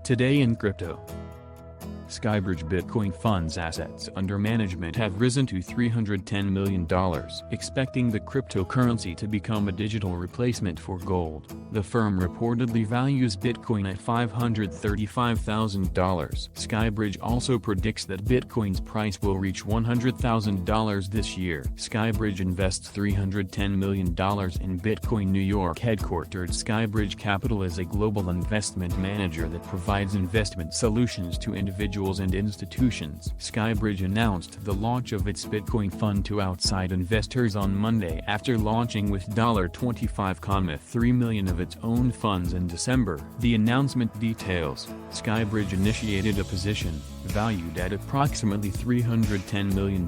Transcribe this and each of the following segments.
Today in crypto. Skybridge Bitcoin Funds assets under management have risen to $310 million, expecting the cryptocurrency to become a digital replacement for gold. The firm reportedly values Bitcoin at $535,000. Skybridge also predicts that Bitcoin's price will reach $100,000 this year. Skybridge invests $310 million in Bitcoin. New York headquartered Skybridge Capital is a global investment manager that provides investment solutions to individuals and institutions. Skybridge announced the launch of its Bitcoin fund to outside investors on Monday after launching with $25.3 million of its own funds in December. The announcement details, Skybridge initiated a position, valued at approximately $310 million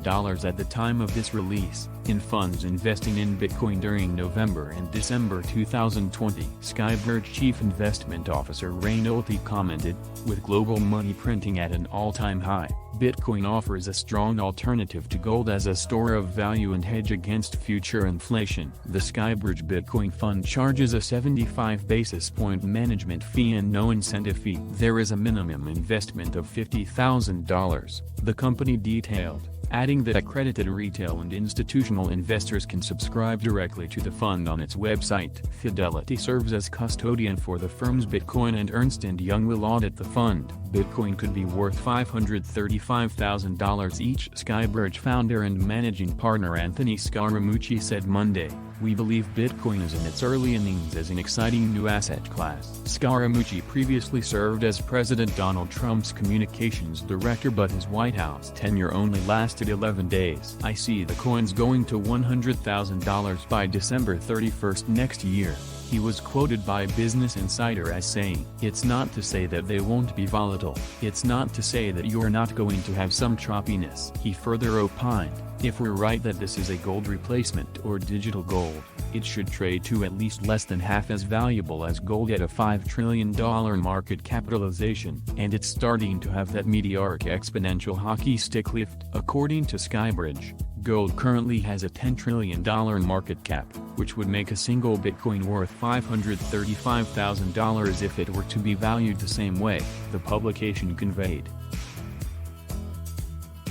at the time of this release, in funds investing in Bitcoin during November and December 2020. Skybridge Chief Investment Officer Ray Nolte commented, "With global money printing at an all-time high, Bitcoin offers a strong alternative to gold as a store of value and hedge against future inflation." The Skybridge Bitcoin Fund charges a 75 basis point management fee and no incentive fee. There is a minimum investment of $50,000, the company detailed, adding that accredited retail and institutional investors can subscribe directly to the fund on its website. Fidelity serves as custodian for the firm's Bitcoin and Ernst & Young will audit the fund. Bitcoin could be worth $535,000 each. Skybridge founder and managing partner Anthony Scaramucci said Monday, "We believe Bitcoin is in its early innings as an exciting new asset class." Scaramucci previously served as President Donald Trump's communications director, but his White House tenure only lasted 11 days. "I see the coins going to $100,000 by December 31st next year," he was quoted by Business Insider as saying. "It's not to say that they won't be volatile. It's not to say that you're not going to have some choppiness." He further opined, "If we're right that this is a gold replacement or digital gold, it should trade to at least less than half as valuable as gold at a $5 trillion market capitalization, and it's starting to have that meteoric exponential hockey stick lift." According to Skybridge, gold currently has a $10 trillion market cap, which would make a single Bitcoin worth $535,000 if it were to be valued the same way, the publication conveyed.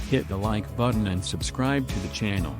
Hit the like button and subscribe to the channel.